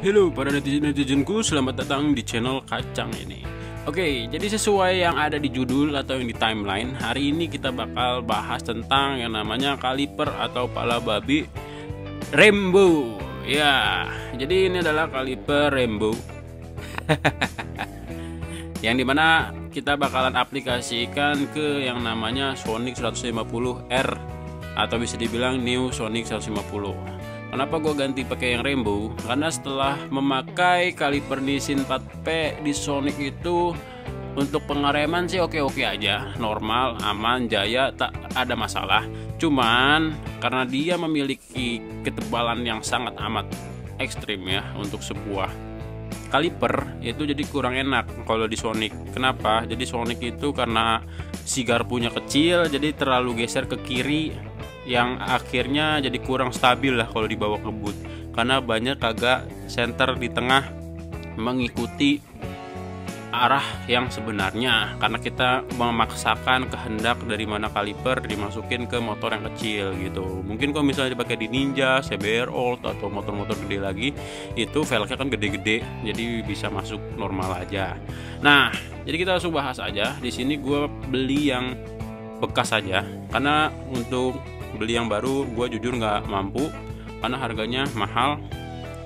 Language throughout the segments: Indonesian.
Halo para netizen-netizenku, selamat datang di channel Kacang ini. Oke, jadi sesuai yang ada di judul atau yang di timeline, hari ini kita bakal bahas tentang yang namanya kaliper atau pala babi Rainbow. Ya, jadi ini adalah kaliper Rainbow yang dimana kita bakalan aplikasikan ke yang namanya Sonic 150R atau bisa dibilang New Sonic 150. Kenapa gue ganti pakai yang Rainbow? Karena setelah memakai kaliper Nissin 4P di Sonic itu, untuk pengereman sih oke-oke aja, normal, aman, jaya, tak ada masalah. Cuman karena dia memiliki ketebalan yang sangat amat ekstrim ya untuk sebuah kaliper, itu jadi kurang enak kalau di Sonic. Kenapa? Jadi Sonic itu karena si garpunya kecil, jadi terlalu geser ke kiri, yang akhirnya jadi kurang stabil lah kalau dibawa ngebut, karena banyak kagak center di tengah mengikuti arah yang sebenarnya, karena kita memaksakan kehendak dari mana kaliper dimasukin ke motor yang kecil gitu. Mungkin kalau misalnya dipakai di Ninja, CBR Old atau motor-motor gede lagi, itu velgnya kan gede-gede, jadi bisa masuk normal aja. Nah, jadi kita langsung bahas aja. Di sini gue beli yang bekas aja, karena untuk beli yang baru gue jujur nggak mampu karena harganya mahal,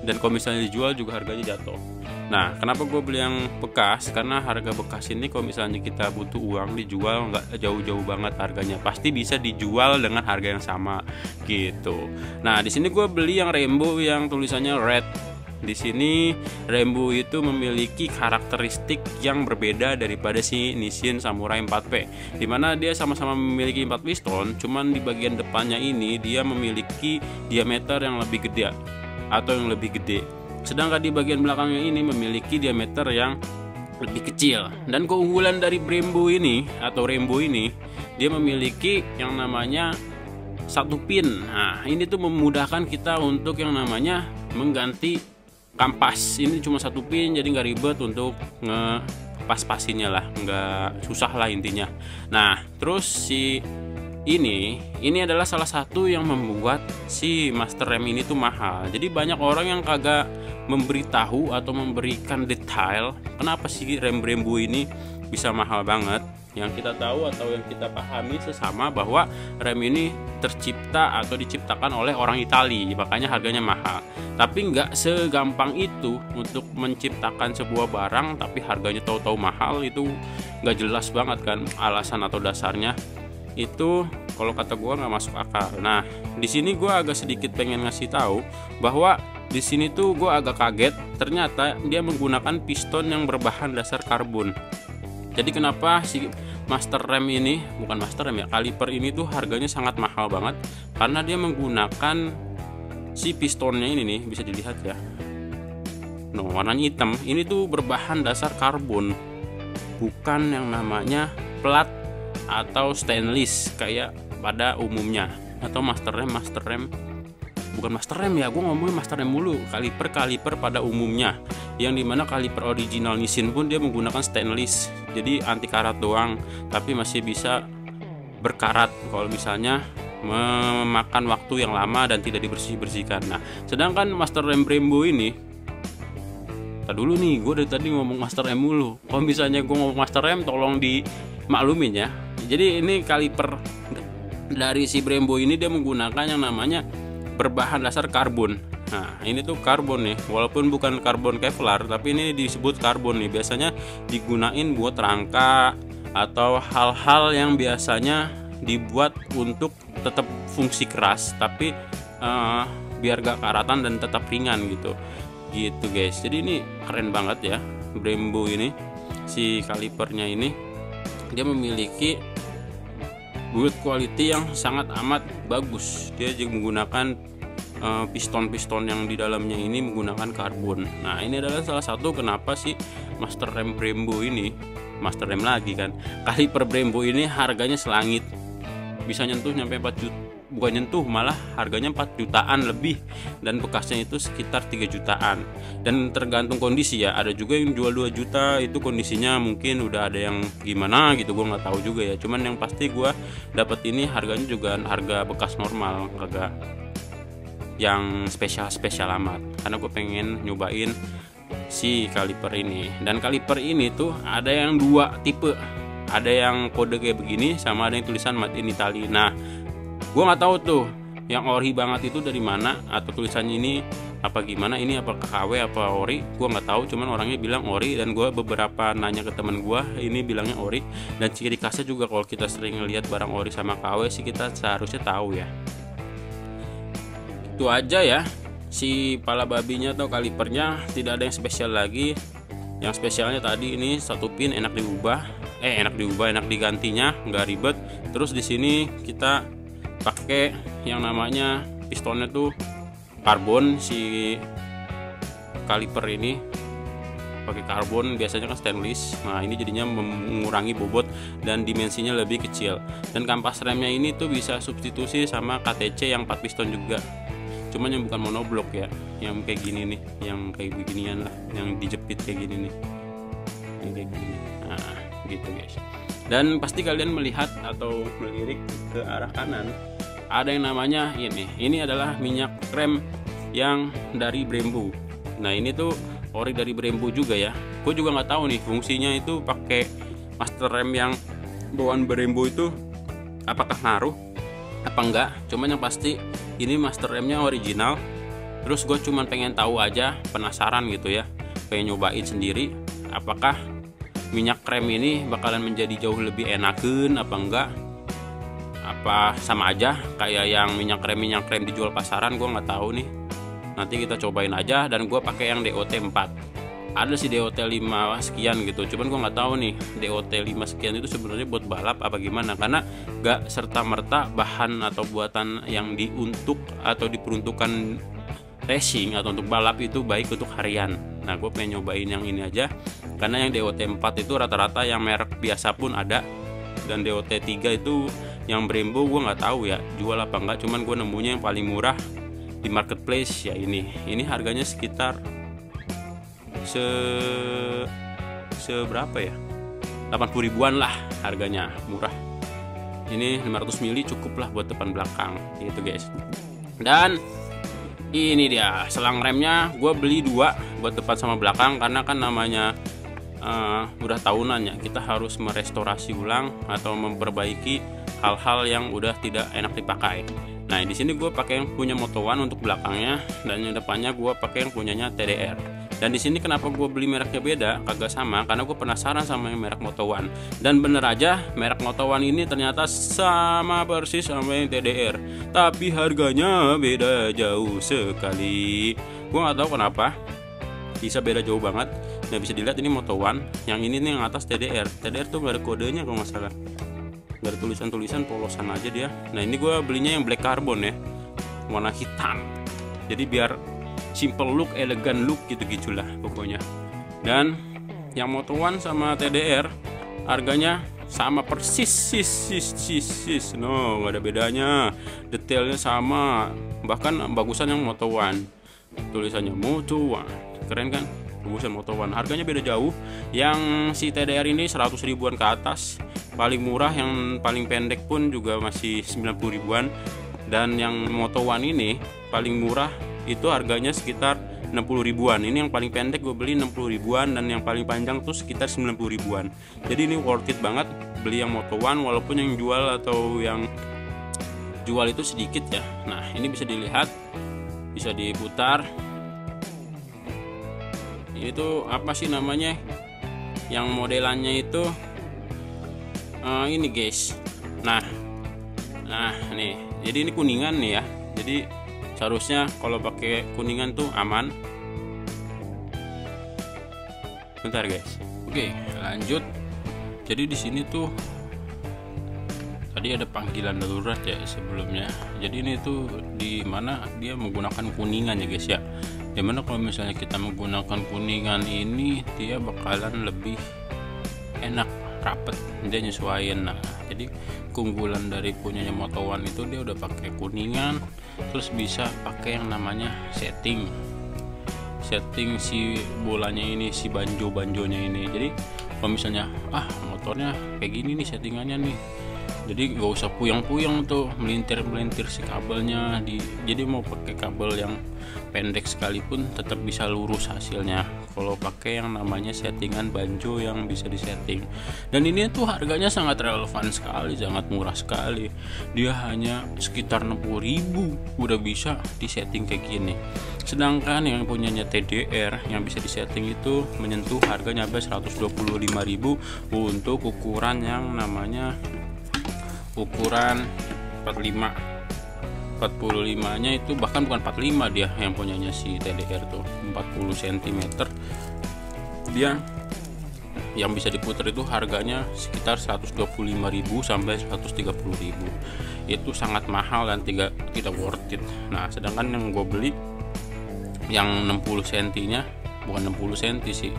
dan kalau misalnya dijual juga harganya jatuh. Nah, kenapa gue beli yang bekas? Karena harga bekas ini kalau misalnya kita butuh uang dijual nggak jauh-jauh banget harganya, pasti bisa dijual dengan harga yang sama gitu. Nah, di sini gue beli yang Rainbow yang tulisannya red. Di sini Rainbow itu memiliki karakteristik yang berbeda daripada si Nissin Samurai 4P, dimana dia sama-sama memiliki 4 piston, cuman di bagian depannya ini dia memiliki diameter yang lebih gede atau yang lebih gede, sedangkan di bagian belakangnya ini memiliki diameter yang lebih kecil. Dan keunggulan dari Rainbow ini atau Rainbow ini, dia memiliki yang namanya satu pin. Nah, ini tuh memudahkan kita untuk yang namanya mengganti kampas. Ini cuma satu pin, jadi nggak ribet untuk ngepas-pasinnya lah, nggak susah lah intinya. Nah, terus si ini adalah salah satu yang membuat si master rem ini tuh mahal. Jadi banyak orang yang kagak memberitahu atau memberikan detail kenapa sih rem Rainbow ini bisa mahal banget. Yang kita tahu atau yang kita pahami sesama bahwa rem ini tercipta atau diciptakan oleh orang Itali, makanya harganya mahal. Tapi nggak segampang itu untuk menciptakan sebuah barang tapi harganya tahu-tahu mahal. Itu nggak jelas banget kan alasan atau dasarnya. Itu kalau kata gue nggak masuk akal. Nah, di sini gue agak sedikit pengen ngasih tahu bahwa di sini tuh gue agak kaget, ternyata dia menggunakan piston yang berbahan dasar karbon. Jadi kenapa si master rem ini, bukan master rem ya, kaliper ini tuh harganya sangat mahal banget, karena dia menggunakan si pistonnya ini nih, bisa dilihat ya. No, warnanya hitam. Ini tuh berbahan dasar karbon, bukan yang namanya plat atau stainless kayak pada umumnya. Atau master rem bukan master rem ya, gue ngomongin master rem mulu. Kaliper pada umumnya, yang dimana kaliper original Nissin pun dia menggunakan stainless, jadi anti karat doang, tapi masih bisa berkarat kalau misalnya memakan waktu yang lama dan tidak dibersihkan. Nah, sedangkan master rem Rainbow ini, dulu nih, gue dari tadi ngomong master rem mulu. Kalau misalnya gue ngomong master rem, tolong dimaklumin ya. Jadi ini kaliper dari si Rainbow ini dia menggunakan yang namanya berbahan dasar karbon. Nah, ini tuh karbon nih, walaupun bukan karbon Kevlar, tapi ini disebut karbon nih. Biasanya digunain buat rangka atau hal-hal yang biasanya dibuat untuk tetap fungsi keras, tapi biar gak karatan dan tetap ringan gitu guys. Jadi ini keren banget ya Rainbow ini. Si kalipernya ini dia memiliki build quality yang sangat amat bagus. Dia juga menggunakan piston-piston yang di dalamnya ini menggunakan karbon. Nah, ini adalah salah satu kenapa sih master rem Rainbow ini, master rem lagi kan, kaliper Rainbow ini harganya selangit, bisa nyentuh nyampe 4 juta, bukan nyentuh, malah harganya 4 jutaan lebih, dan bekasnya itu sekitar 3 jutaan. Dan tergantung kondisi ya, ada juga yang jual 2 juta, itu kondisinya mungkin udah ada yang gimana gitu, gue nggak tahu juga ya. Cuman yang pasti gue dapat ini harganya juga harga bekas normal, yang spesial amat, karena gue pengen nyobain si kaliper ini. Dan kaliper ini tuh ada yang dua tipe, ada yang kode kayak begini sama ada yang tulisan Made in Italy. Nah gue nggak tahu tuh yang ori banget itu dari mana, atau tulisannya ini apa gimana, ini apa KW apa ori, gue nggak tahu. Cuman orangnya bilang ori, dan gue beberapa nanya ke temen gue, ini bilangnya ori. Dan ciri khasnya juga kalau kita sering lihat barang ori sama KW sih kita seharusnya tahu ya. Itu aja ya, si pala babinya atau kalipernya tidak ada yang spesial lagi. Yang spesialnya tadi ini satu pin enak digantinya, nggak ribet. Terus di sini kita pakai yang namanya pistonnya tuh karbon, si kaliper ini pakai karbon, biasanya kan stainless. Nah ini jadinya mengurangi bobot dan dimensinya lebih kecil. Dan kampas remnya ini tuh bisa substitusi sama KTC yang 4 piston juga, cuman yang bukan monoblok ya, yang kayak gini nih, yang kayak beginian lah, yang dijepit kayak gini nih, yang kayak gini. Nah gitu guys. Dan pasti kalian melihat atau melirik ke arah kanan, ada yang namanya ini adalah minyak rem yang dari Brembo. Nah ini tuh ori dari Brembo juga ya. Gue juga nggak tahu nih fungsinya itu pakai master rem yang bawaan Brembo itu apakah ngaruh apa enggak. Cuman yang pasti ini master remnya original. Terus gue cuman pengen tahu aja, penasaran gitu ya, pengen nyobain sendiri apakah minyak rem ini bakalan menjadi jauh lebih enakeun apa enggak, apa sama aja kayak yang minyak rem dijual pasaran. Gue nggak tahu nih, nanti kita cobain aja. Dan gue pakai yang DOT 4, ada sih DOT 5 sekian gitu, cuman gue nggak tahu nih DOT 5 sekian itu sebenarnya buat balap apa gimana, karena nggak serta merta bahan atau buatan yang diperuntukkan racing atau untuk balap itu baik untuk harian. Nah gue pengen nyobain yang ini aja, karena yang DOT 4 itu rata-rata yang merek biasa pun ada, dan DOT 3 itu yang Brembo gue nggak tahu ya jual apa enggak. Cuman gue nemunya yang paling murah di marketplace ya ini harganya sekitar seberapa ya, 80 ribuan lah harganya, murah. Ini 500 mili cukup lah buat depan belakang gitu guys. Dan ini dia selang remnya, gue beli 2 buat depan sama belakang, karena kan namanya udah tahunan ya, kita harus merestorasi ulang atau memperbaiki hal-hal yang udah tidak enak dipakai. Nah di sini gue pakai yang punya Moto1 untuk belakangnya, dan yang depannya gue pakai yang punyanya TDR. Dan di sini kenapa gue beli mereknya beda, kagak sama, karena gue penasaran sama yang merek Moto1. Dan bener aja merek Moto1 ini ternyata sama persis sama yang TDR, tapi harganya beda jauh sekali. Gue nggak tahu kenapa bisa beda jauh banget. Nah bisa dilihat ini Moto1, yang ini nih yang atas TDR. TDR tuh gak ada kodenya kalau nggak salah, gak ada tulisan polosan aja dia. Nah ini gue belinya yang black carbon ya, warna hitam, jadi biar simple look, elegan look gitu-gitulah pokoknya. Dan yang Moto1 sama TDR harganya sama persis, no gak ada bedanya, detailnya sama, bahkan bagusan yang Moto1, tulisannya Moto1, keren kan, bagusan Moto1. Harganya beda jauh, yang si TDR ini 100 ribuan ke atas, paling murah yang paling pendek pun juga masih 90 ribuan. Dan yang Moto1 ini paling murah itu harganya sekitar 60 ribuan. Ini yang paling pendek gue beli 60 ribuan, dan yang paling panjang tuh sekitar 90 ribuan. Jadi ini worth it banget beli yang Moto1, walaupun yang jual atau yang jual itu sedikit ya. Nah ini bisa dilihat, bisa diputar. Ini tuh apa sih namanya, yang modelannya itu ini guys. Nah nih, jadi ini kuningan nih ya. Jadi seharusnya kalau pakai kuningan tuh aman. Bentar guys. Oke, lanjut. Jadi di sini tuh tadi ada panggilan darurat ya sebelumnya. Jadi ini tuh di mana dia menggunakan kuningan ya guys ya. Dimana kalau misalnya kita menggunakan kuningan ini, dia bakalan lebih enak, rapet, dia nyesuaiin. Nah jadi keunggulan dari punyanya Moto1 itu dia udah pakai kuningan, terus bisa pakai yang namanya setting si bolanya ini, si banjonya ini. Jadi kalau misalnya motornya kayak gini nih settingannya nih, jadi gak usah puyeng-puyeng tuh melintir si kabelnya jadi mau pakai kabel yang pendek sekalipun tetap bisa lurus hasilnya kalau pakai yang namanya settingan banjo yang bisa disetting. Dan ini tuh harganya sangat relevan sekali, sangat murah sekali, dia hanya sekitar 60.000 udah bisa disetting kayak gini. Sedangkan yang punyanya TDR yang bisa disetting itu menyentuh harganya sampai 125.000 untuk ukuran yang namanya ukuran 45 nya itu, bahkan bukan 45 dia yang punyanya si TDR tuh 40 cm dia yang bisa diputar itu harganya sekitar 125.000 sampai 130.000. Itu sangat mahal dan tidak worth it. Nah sedangkan yang gue beli yang 60 cm nya bukan 60 cm sih,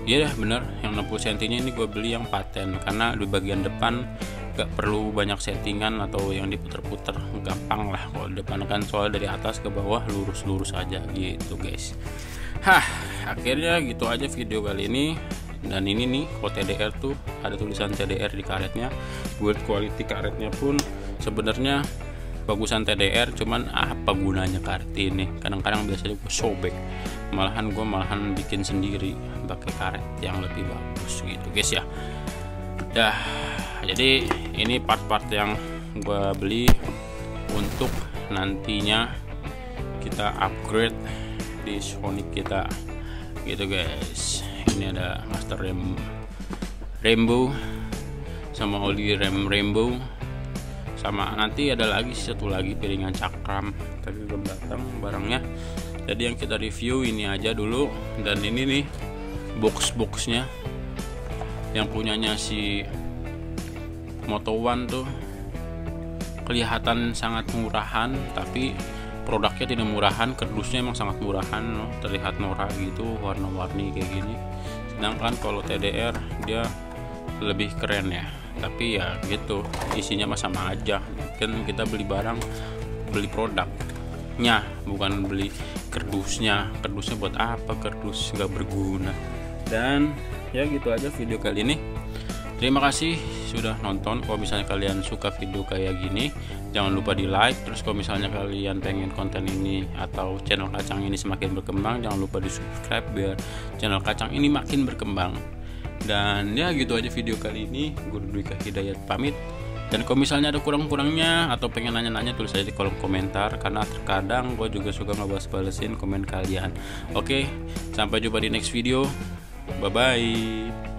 iya bener yang 60 cm nya ini gue beli yang paten karena di bagian depan gak perlu banyak settingan atau yang diputer-puter, gampang lah kalau depan kan, soal dari atas ke bawah lurus-lurus aja gitu guys. Akhirnya gitu aja video kali ini. Dan ini nih kalau TDR tuh ada tulisan TDR di karetnya, build quality karetnya pun sebenarnya bagusan TDR, cuman apa gunanya karet ini, kadang-kadang biasanya gue sobek, malahan bikin sendiri pakai karet yang lebih bagus gitu guys ya. Jadi ini part-part yang gue beli untuk nantinya kita upgrade di Sonic kita gitu guys. Ini ada master rem rainbow sama oli rem rainbow, sama nanti ada lagi satu lagi piringan cakram tapi belum datang barangnya. Jadi yang kita review ini aja dulu. Dan ini nih box-boxnya yang punyanya si Moto One tuh kelihatan sangat murahan, tapi produknya tidak murahan, kardusnya emang sangat murahan, terlihat norak gitu, warna-warni kayak gini. Sedangkan kalau TDR dia lebih keren ya, tapi ya gitu, isinya mah sama aja kan, kita beli barang, beli produknya bukan beli kardusnya buat apa, kardus nggak berguna. Dan ya gitu aja video kali ini. Terima kasih sudah nonton. Kalau misalnya kalian suka video kayak gini, jangan lupa di like. Terus kalau misalnya kalian pengen konten ini atau channel Kacang ini semakin berkembang, jangan lupa di subscribe biar channel Kacang ini makin berkembang. Dan ya gitu aja video kali ini. Gue Dwika Hidayat pamit. Dan kalau misalnya ada kurang-kurangnya atau pengen nanya-nanya, tulis aja di kolom komentar, karena terkadang gue juga suka ngebales-balesin komen kalian. Oke, sampai jumpa di next video. Bye bye.